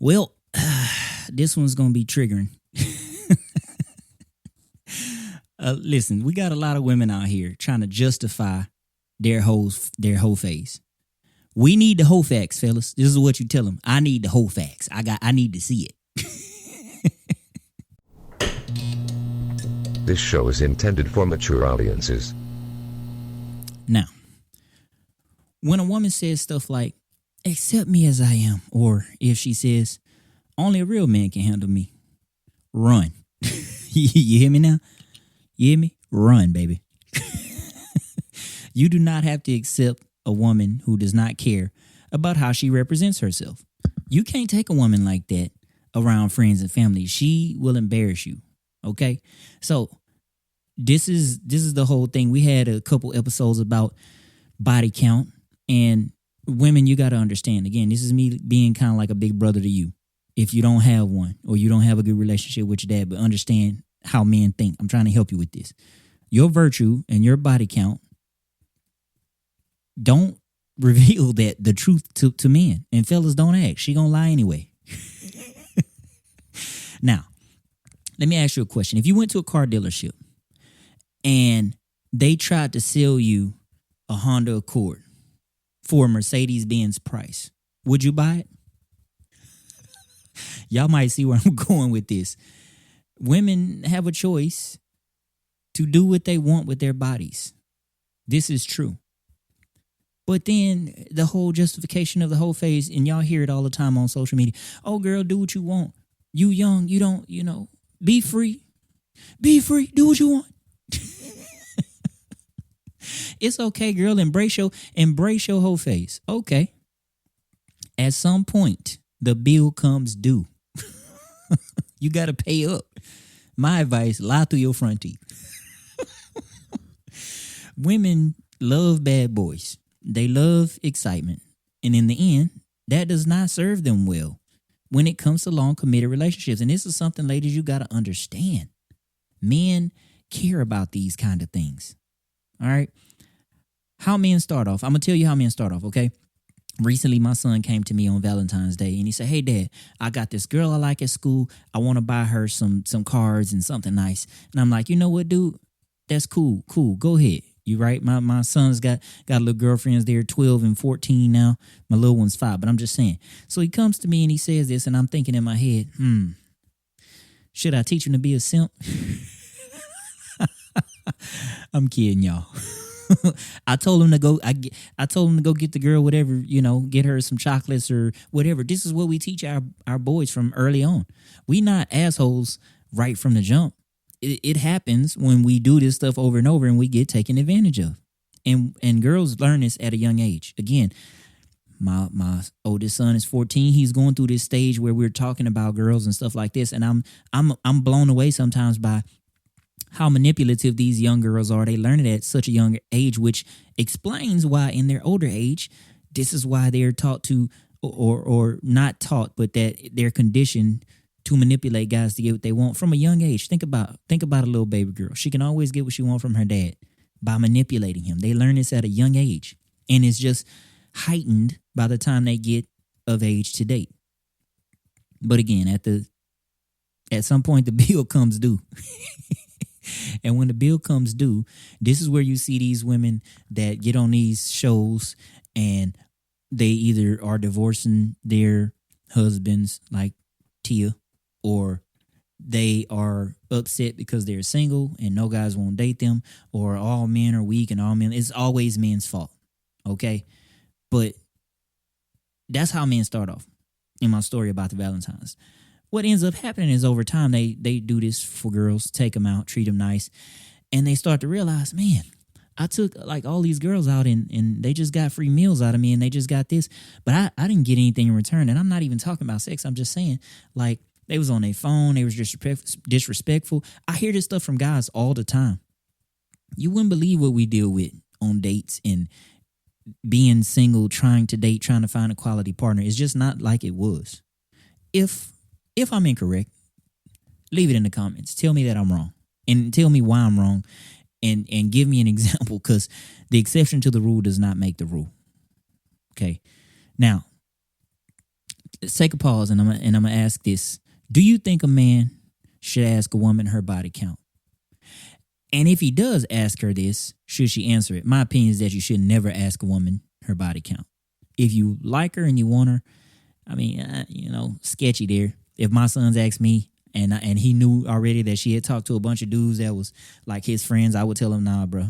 Well, this one's going to be triggering. Listen, we got a lot of women out here trying to justify their whole phase. We need the whole facts, fellas. This is what you tell them. I need the whole facts. I need to see it. This show is intended for mature audiences. Now, when a woman says stuff like, accept me as I am, or if she says, only a real man can handle me, run. You hear me now? You hear me? Run, baby. You do not have to accept a woman who does not care about how she represents herself. You can't take a woman like that around friends and family. She will embarrass you. Okay? So this is the whole thing. We had a couple episodes about body count, and women, you got to understand. Again, this is me being kind of like a big brother to you. If you don't have one or you don't have a good relationship with your dad, but understand how men think. I'm trying to help you with this. Your virtue and your body count don't reveal that the truth to men. And fellas, don't ask. She gonna lie anyway. Now, let me ask you a question. If you went to a car dealership and they tried to sell you a Honda Accord for a Mercedes-Benz price, would you buy it? Y'all might see where I'm going with this. Women have a choice to do what they want with their bodies. This is true. But then the whole justification of the whole phase, and y'all hear it all the time on social media. Oh, girl, do what you want. You young, you don't, be free. Be free. Do what you want. It's okay, girl. Embrace your whole phase. Okay. At some point, the bill comes due. You got to pay up. My advice, lie through your front teeth. Women love bad boys. They love excitement. And in the end, that does not serve them well when it comes to long committed relationships. And this is something, ladies, you got to understand. Men care about these kind of things. All right? How men start off. I'm going to tell you how men start off, okay? Recently, my son came to me on Valentine's Day and he said, hey, Dad, I got this girl I like at school. I want to buy her some cards and something nice. And I'm like, you know what, dude? That's cool. Go ahead. You right? My son's got little girlfriends. They're 12 and 14 now. My little one's 5, but I'm just saying. So he comes to me and he says this, and I'm thinking in my head, should I teach him to be a simp? I'm kidding, y'all. I told him to go. I told him to go get the girl whatever, get her some chocolates or whatever. This is what we teach our boys from early on. We not assholes right from the jump. It happens when we do this stuff over and over and we get taken advantage of. And girls learn this at a young age. Again, my oldest son is 14. He's going through this stage where we're talking about girls and stuff like this, and I'm blown away sometimes by how manipulative these young girls are. They learn it at such a young age, which explains why in their older age, this is why they're taught to, or not taught, but that they're conditioned to manipulate guys to get what they want from a young age. Think about a little baby girl. She can always get what she wants from her dad by manipulating him. They learn this at a young age, and it's just heightened by the time they get of age to date. But again, at some point, the bill comes due. And when the bill comes due, this is where you see these women that get on these shows and they either are divorcing their husbands like Tia, or they are upset because they're single and no guys won't date them, or all men are weak and all men. It's always men's fault. Okay? But that's how men start off in my story about the Valentines. What ends up happening is over time, they do this for girls, take them out, treat them nice, and they start to realize, man, I took like all these girls out and they just got free meals out of me and they just got this, but I didn't get anything in return. And I'm not even talking about sex. I'm just saying, like, they was on their phone, they was disrespectful. I hear this stuff from guys all the time. You wouldn't believe what we deal with on dates and being single, trying to date, trying to find a quality partner. It's just not like it was. If I'm incorrect, leave it in the comments. Tell me that I'm wrong and tell me why I'm wrong and give me an example, because the exception to the rule does not make the rule. Okay. Now, let's take a pause, and I'm gonna ask this: do you think a man should ask a woman her body count? And if he does ask her this, should she answer it? My opinion is that you should never ask a woman her body count. If you like her and you want her, I mean, sketchy there. If my sons asked me, and he knew already that she had talked to a bunch of dudes that was like his friends, I would tell him, nah, bro,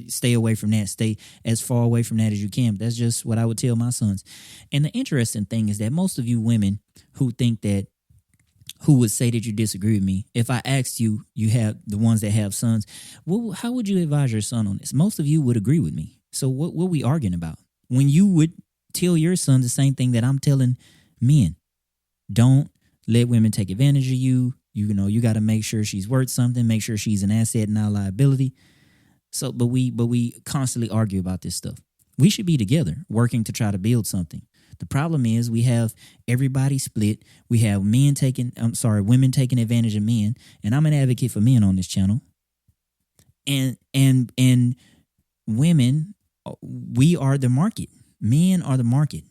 stay away from that. Stay as far away from that as you can. But that's just what I would tell my sons. And the interesting thing is that most of you women who would say that you disagree with me, if I asked you, you have the ones that have sons, well, how would you advise your son on this? Most of you would agree with me. So what are we arguing about? When you would tell your son the same thing that I'm telling men, don't let women take advantage of you. You got to make sure she's worth something, make sure she's an asset, not a liability. So, but we constantly argue about this stuff. We should be together working to try to build something. The problem is we have everybody split. We have women taking advantage of men. And I'm an advocate for men on this channel. And women, we are the market. Men are the market.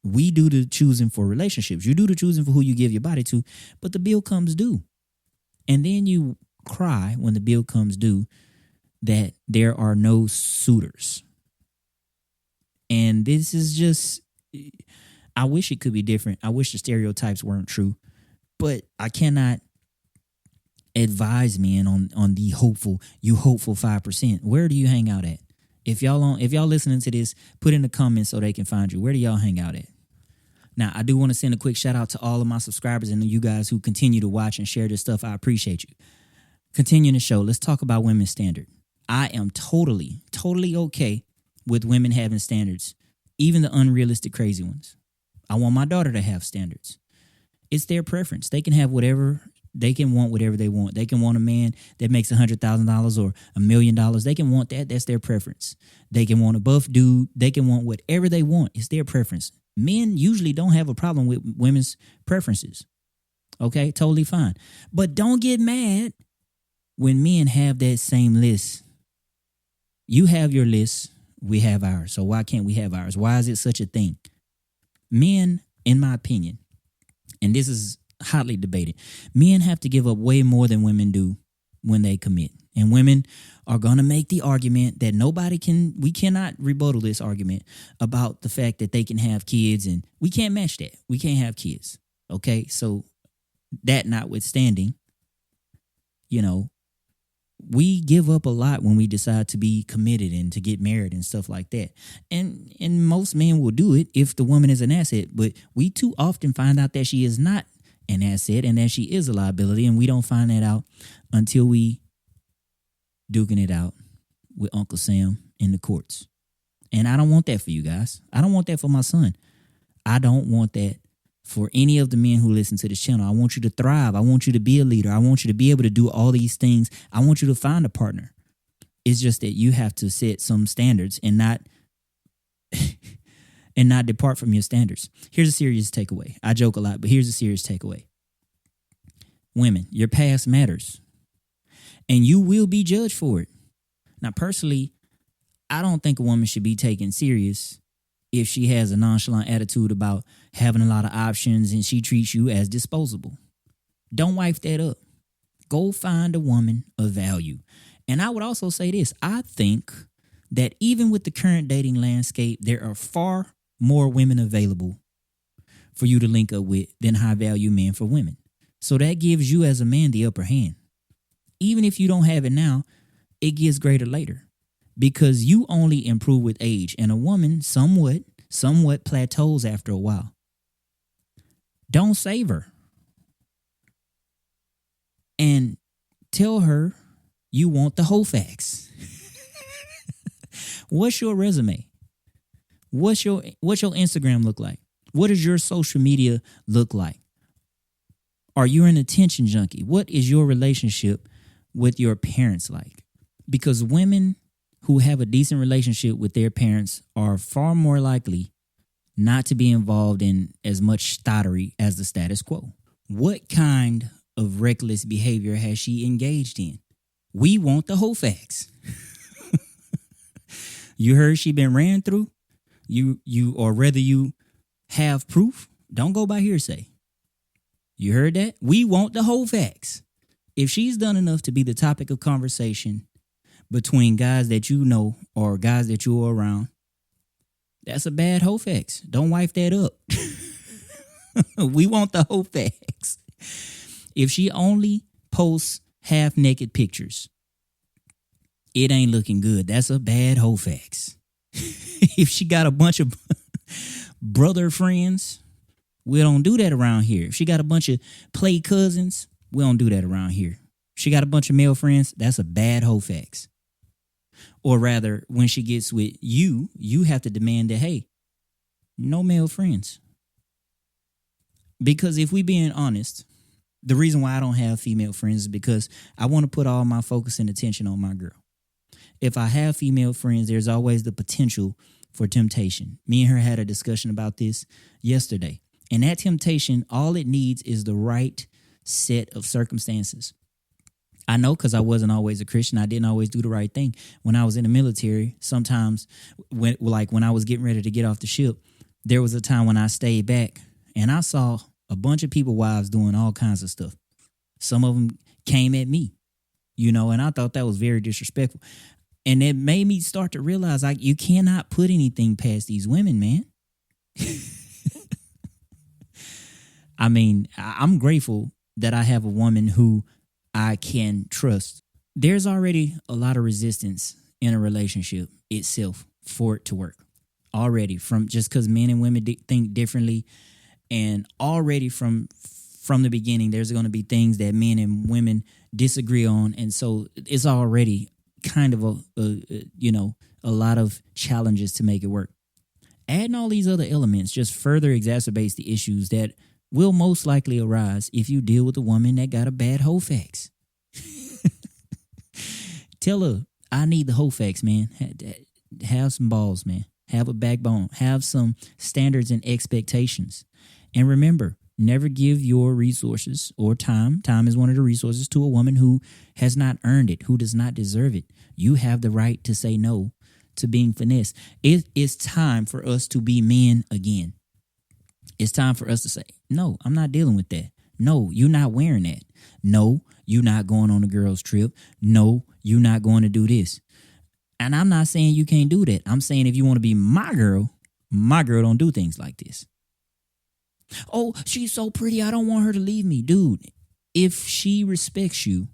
We do the choosing for relationships. You do the choosing for who you give your body to, but the bill comes due. And then you cry when the bill comes due that there are no suitors. And this is just, I wish it could be different. I wish the stereotypes weren't true, but I cannot advise men on the hopeful 5%. Where do you hang out at? If y'all listening to this, put in the comments so they can find you. Where do y'all hang out at? Now, I do want to send a quick shout out to all of my subscribers and you guys who continue to watch and share this stuff. I appreciate you. Continuing the show, let's talk about women's standard. I am totally okay with women having standards, even the unrealistic, crazy ones. I want my daughter to have standards. It's their preference. They can have whatever. They can want whatever they want. They can want a man that makes $100,000 or $1 million. They can want that. That's their preference. They can want a buff dude. They can want whatever they want. It's their preference. Men usually don't have a problem with women's preferences. Okay, totally fine. But don't get mad when men have that same list. You have your list. We have ours. So why can't we have ours? Why is it such a thing? Men, in my opinion, and this is hotly debated, men have to give up way more than women do when they commit. And women are going to make the argument that we cannot rebuttal this argument about the fact that they can have kids, and we can't match that. We can't have kids. Okay. So that notwithstanding, we give up a lot when we decide to be committed and to get married and stuff like that. And most men will do it if the woman is an asset, but we too often find out that she is not an asset and that she is a liability, and we don't find that out until we duking it out with Uncle Sam in the courts. And I don't want that for you guys. I don't want that for my son. I don't want that for any of the men who listen to this channel. I want you to thrive. I want you to be a leader. I want you to be able to do all these things. I want you to find a partner. It's just that you have to set some standards and not depart from your standards. Here's a serious takeaway. I joke a lot, but here's a serious takeaway. Women, your past matters, and you will be judged for it. Now, personally, I don't think a woman should be taken serious if she has a nonchalant attitude about having a lot of options and she treats you as disposable. Don't wife that up. Go find a woman of value. And I would also say this. I think that even with the current dating landscape, there are far more women available for you to link up with than high value men for women. So that gives you as a man the upper hand. Even if you don't have it now, it gets greater later because you only improve with age, and a woman somewhat plateaus after a while. Don't save her. And tell her you want the whole facts. What's your resume? What's your Instagram look like? What does your social media look like? Are you an attention junkie? What is your relationship with your parents like? Because women who have a decent relationship with their parents are far more likely not to be involved in as much stottery as the status quo. What kind of reckless behavior has she engaged in? We want the whole facts. You heard she been ran through? You or whether you have proof, Don't go by hearsay. You heard that? We want the whole facts. If she's done enough to be the topic of conversation between guys that you know or guys that you're around, that's a bad whole facts. Don't wipe that up. We want the whole facts. If she only posts half-naked pictures, it ain't looking good. That's a bad whole facts. If she got a bunch of brother friends, we don't do that around here. If she got a bunch of play cousins, we don't do that around here. If she got a bunch of male friends, that's a bad whole facts. Or rather, when she gets with you, you have to demand that, hey, no male friends. Because if we being honest, the reason why I don't have female friends is because I want to put all my focus and attention on my girl. If I have female friends, there's always the potential for temptation. Me and her had a discussion about this yesterday. And that temptation, all it needs is the right set of circumstances. I know because I wasn't always a Christian. I didn't always do the right thing. When I was in the military, sometimes when I was getting ready to get off the ship, there was a time when I stayed back and I saw a bunch of people, wives, doing all kinds of stuff. Some of them came at me, and I thought that was very disrespectful. And it made me start to realize, you cannot put anything past these women, man. I mean, I'm grateful that I have a woman who I can trust. There's already a lot of resistance in a relationship itself for it to work. Already, from just because men and women think differently, and already from the beginning, there's going to be things that men and women disagree on, and so it's already kind of a lot of challenges to make it work. Adding all these other elements just further exacerbates the issues that will most likely arise if you deal with a woman that got a bad whole facts. Tell her, I need the whole facts, man. Have some balls, man. Have a backbone. Have some standards and expectations. And remember, never give your resources or time. Time is one of the resources to a woman who has not earned it, who does not deserve it. You have the right to say no to being finessed. It is time for us to be men again. It's time for us to say, no, I'm not dealing with that. No, you're not wearing that. No, you're not going on a girl's trip. No, you're not going to do this. And I'm not saying you can't do that. I'm saying if you want to be my girl don't do things like this. Oh, she's so pretty, I don't want her to leave me. Dude, if she respects you,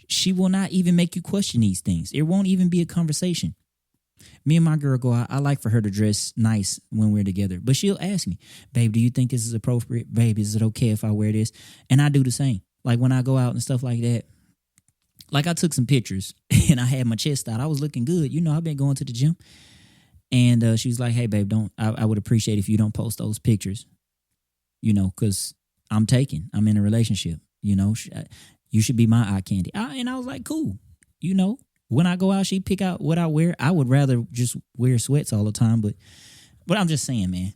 she will not even make you question these things. It won't even be a conversation. Me and my girl go out. I like for her to dress nice when we're together. But she'll ask me, babe, do you think this is appropriate? Babe, is it okay if I wear this? And I do the same. Like when I go out and stuff like that. Like I took some pictures and I had my chest out. I was looking good. I've been going to the gym. And she was like, hey, babe, I would appreciate if you don't post those pictures. Because I'm in a relationship. You should be my eye candy. And I was like, cool. When I go out, she pick out what I wear. I would rather just wear sweats all the time. But I'm just saying, man,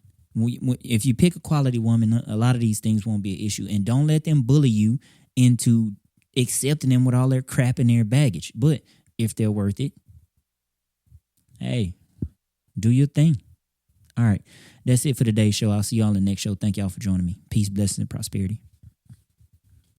if you pick a quality woman, a lot of these things won't be an issue. And don't let them bully you into accepting them with all their crap in their baggage. But if they're worth it, hey, do your thing. All right. That's it for today's show. I'll see y'all in the next show. Thank y'all for joining me. Peace, blessings, and prosperity.